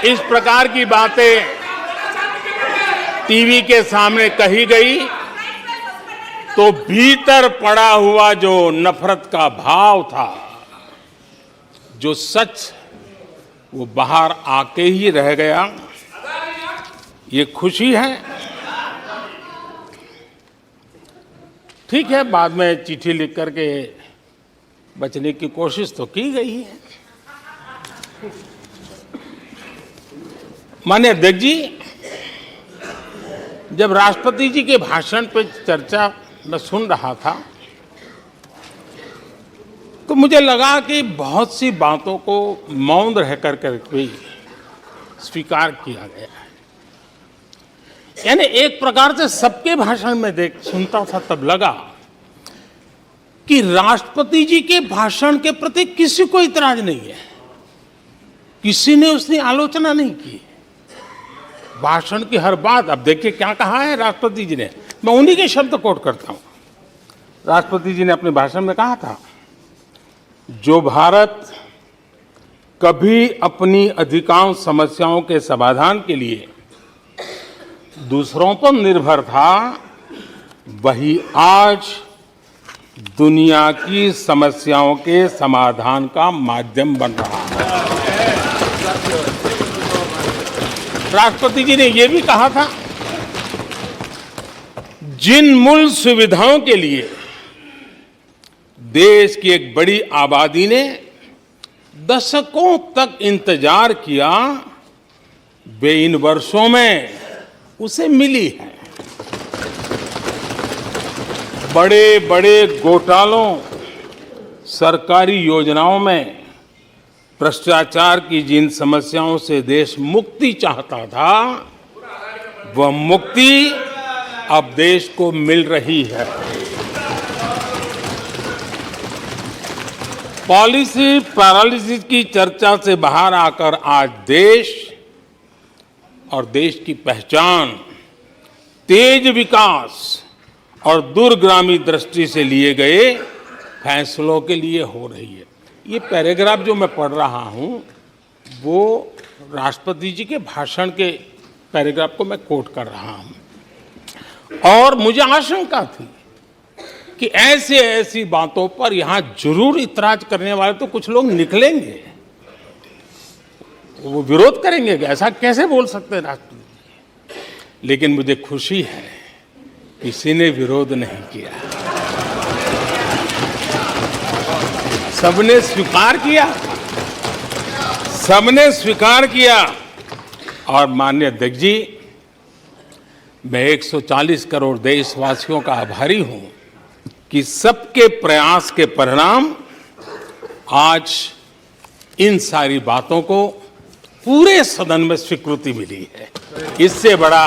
इस प्रकार की बातें टीवी के सामने कही गई तो भीतर पड़ा हुआ जो नफरत का भाव था, जो सच, वो बाहर आके ही रह गया। ये खुशी है। ठीक है, बाद में चिट्ठी लिख करके बचने की कोशिश तो की गई है। माननीय अध्यक्ष जी, जब राष्ट्रपति जी के भाषण पे चर्चा मैं सुन रहा था तो मुझे लगा कि बहुत सी बातों को मौन रह कर भी स्वीकार किया गया है। यानी एक प्रकार से सबके भाषण में सुनता था तब लगा कि राष्ट्रपति जी के भाषण के प्रति किसी को इतराज नहीं है, किसी ने उसकी आलोचना नहीं की। भाषण की हर बात, अब देखिए क्या कहा है राष्ट्रपति जी ने, मैं उन्हीं के शब्द कोट करता हूं। राष्ट्रपति जी ने अपने भाषण में कहा था, जो भारत कभी अपनी अधिकांश समस्याओं के समाधान के लिए दूसरों पर निर्भर था, वही आज दुनिया की समस्याओं के समाधान का माध्यम बन रहा है। राष्ट्रपति जी ने यह भी कहा था, जिन मूल सुविधाओं के लिए देश की एक बड़ी आबादी ने दशकों तक इंतजार किया, वे इन वर्षों में उसे मिली है। बड़े बड़े घोटालों, सरकारी योजनाओं में भ्रष्टाचार की जिन समस्याओं से देश मुक्ति चाहता था, वह मुक्ति अब देश को मिल रही है। पॉलिसी पैरालिसिस की चर्चा से बाहर आकर आज देश और देश की पहचान तेज विकास और दूरगामी दृष्टि से लिए गए फैसलों के लिए हो रही है। ये पैराग्राफ जो मैं पढ़ रहा हूं, वो राष्ट्रपति जी के भाषण के पैराग्राफ को मैं कोट कर रहा हूं। और मुझे आशंका थी कि ऐसी बातों पर यहां जरूर इतराज करने वाले तो कुछ लोग निकलेंगे, वो विरोध करेंगे, ऐसा कैसे बोल सकते हैं राष्ट्रपति। लेकिन मुझे खुशी है किसी ने विरोध नहीं किया, सबने स्वीकार किया, सबने स्वीकार किया। और माननीय अध्यक्ष जी, मैं 140 करोड़ देशवासियों का आभारी हूं कि सबके प्रयास के परिणाम आज इन सारी बातों को पूरे सदन में स्वीकृति मिली है। इससे बड़ा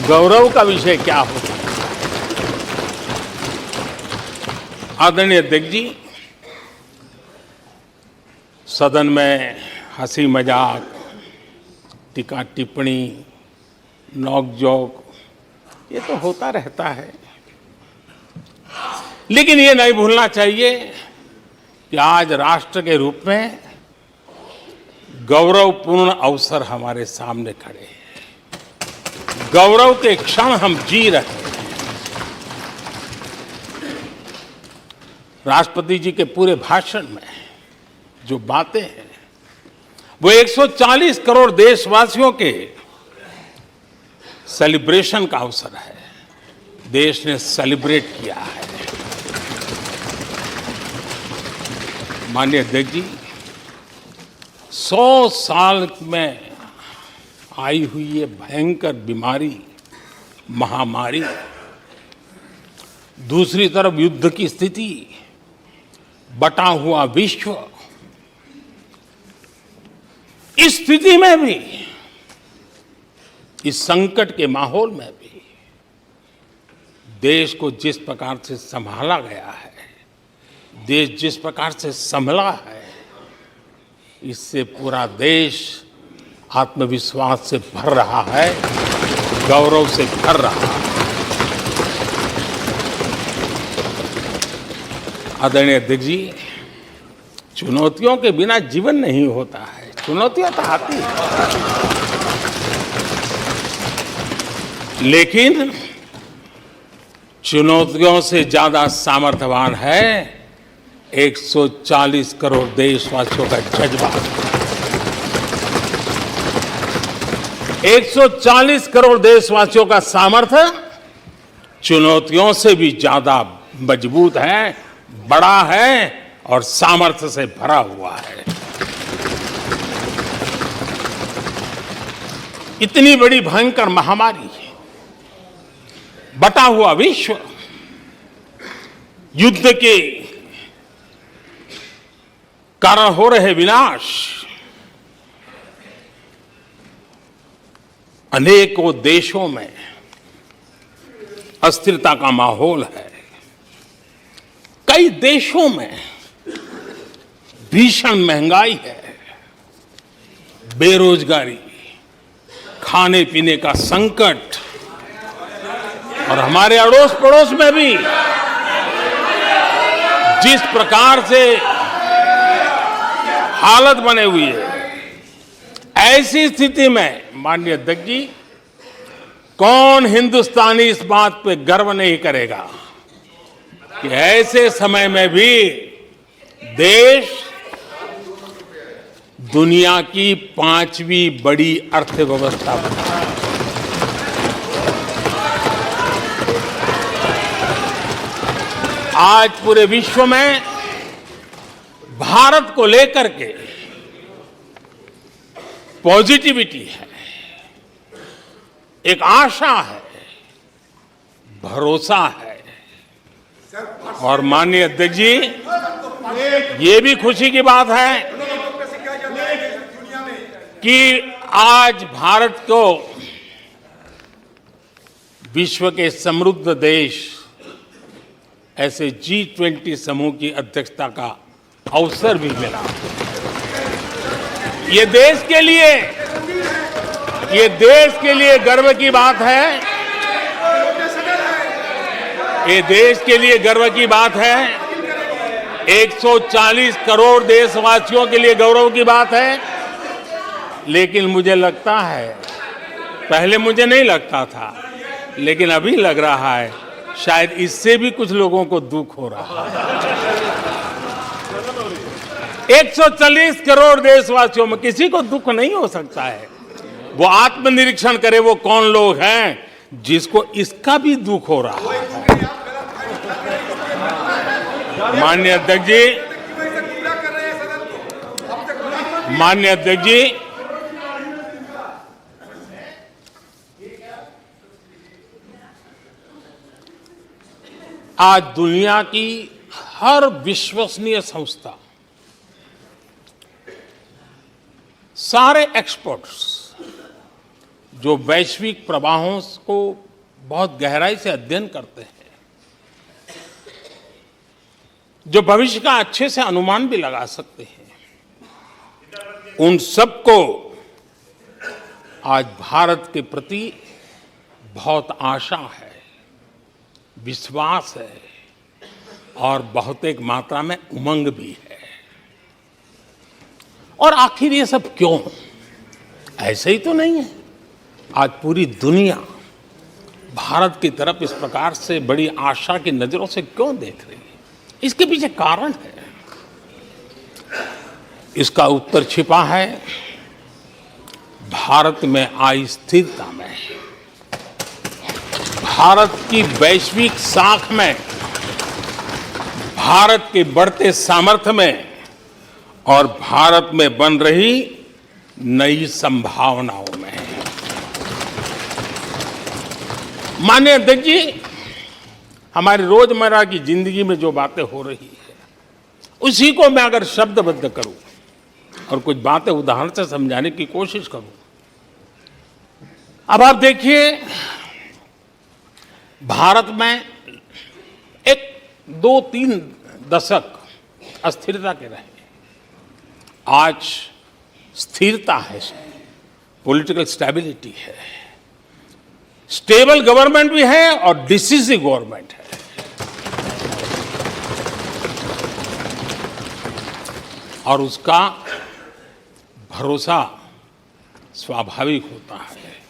गौरव का विषय क्या हो सकता है। आदरणीय अध्यक्ष जी, सदन में हंसी मजाक, टीका टिप्पणी, नोक-झोंक, ये तो होता रहता है, लेकिन ये नहीं भूलना चाहिए कि आज राष्ट्र के रूप में गौरवपूर्ण अवसर हमारे सामने खड़े हैं। गौरव के क्षण हम जी रहे हैं। राष्ट्रपति जी के पूरे भाषण में जो बातें हैं, वो 140 करोड़ देशवासियों के सेलिब्रेशन का अवसर है। देश ने सेलिब्रेट किया है। माननीय अध्यक्ष जी, 100 साल में आई हुई ये भयंकर बीमारी, महामारी, दूसरी तरफ युद्ध की स्थिति, बटा हुआ विश्व, इस स्थिति में भी, इस संकट के माहौल में भी देश को जिस प्रकार से संभाला गया है, देश जिस प्रकार से संभला है, इससे पूरा देश आत्मविश्वास से भर रहा है, गौरव से भर रहा है। आदरणीय अध्यक्ष जी, चुनौतियों के बिना जीवन नहीं होता है। चुनौतियां तो आती हैं, लेकिन चुनौतियों से ज्यादा सामर्थ्यवान है 140 करोड़ देशवासियों का जज्बा। 140 करोड़ देशवासियों का सामर्थ्य चुनौतियों से भी ज्यादा मजबूत है, बड़ा है और सामर्थ्य से भरा हुआ है। इतनी बड़ी भयंकर महामारी, बटा हुआ विश्व, युद्ध के कारण हो रहे विनाश, अनेकों देशों में अस्थिरता का माहौल है, कई देशों में भीषण महंगाई है, बेरोजगारी, खाने पीने का संकट, और हमारे अड़ोस पड़ोस में भी जिस प्रकार से हालत बने हुई है, ऐसी स्थिति में माननीय अध्यक्ष जी, कौन हिंदुस्तानी इस बात पे गर्व नहीं करेगा कि ऐसे समय में भी देश दुनिया की 5वीं बड़ी अर्थव्यवस्था बना। आज पूरे विश्व में भारत को लेकर के पॉजिटिविटी है, एक आशा है, भरोसा है। और माननीय अध्यक्ष जी, ये भी खुशी की बात है कि आज भारत को विश्व के समृद्ध देश ऐसे G20 समूह की अध्यक्षता का अवसर भी मिला। ये देश के लिए गर्व की बात है। ये देश के लिए गर्व की बात है। 140 करोड़ देशवासियों के लिए गौरव की बात है। लेकिन मुझे लगता है, पहले मुझे नहीं लगता था, लेकिन अभी लग रहा है शायद इससे भी कुछ लोगों को दुख हो रहा है। 140 करोड़ देशवासियों में किसी को दुख नहीं हो सकता है। वो आत्मनिरीक्षण करे, वो कौन लोग हैं जिसको इसका भी दुख हो रहा है। माननीय अध्यक्ष जी, आज दुनिया की हर विश्वसनीय संस्था, सारे एक्सपर्ट्स जो वैश्विक प्रवाहों को बहुत गहराई से अध्ययन करते हैं, जो भविष्य का अच्छे से अनुमान भी लगा सकते हैं, उन सबको आज भारत के प्रति बहुत आशा है, विश्वास है और बहुत एक मात्रा में उमंग भी है। और आखिर ये सब क्यों? ऐसे ही तो नहीं है। आज पूरी दुनिया भारत की तरफ इस प्रकार से बड़ी आशा की नजरों से क्यों देख रही है? इसके पीछे कारण है। इसका उत्तर छिपा है भारत में आई स्थिरता में, भारत की वैश्विक साख में, भारत के बढ़ते सामर्थ्य में और भारत में बन रही नई संभावनाओं में। माननीय अध्यक्ष जी, हमारी रोजमर्रा की जिंदगी में जो बातें हो रही है, उसी को मैं अगर शब्दबद्ध करूं और कुछ बातें उदाहरण से समझाने की कोशिश करूं। अब आप देखिए, भारत में एक 2-3 दशक अस्थिरता के रहे, आज स्थिरता है, पॉलिटिकल स्टेबिलिटी है, स्टेबल गवर्नमेंट भी है और डिसिसिव गवर्नमेंट है। और उसका भरोसा स्वाभाविक होता है।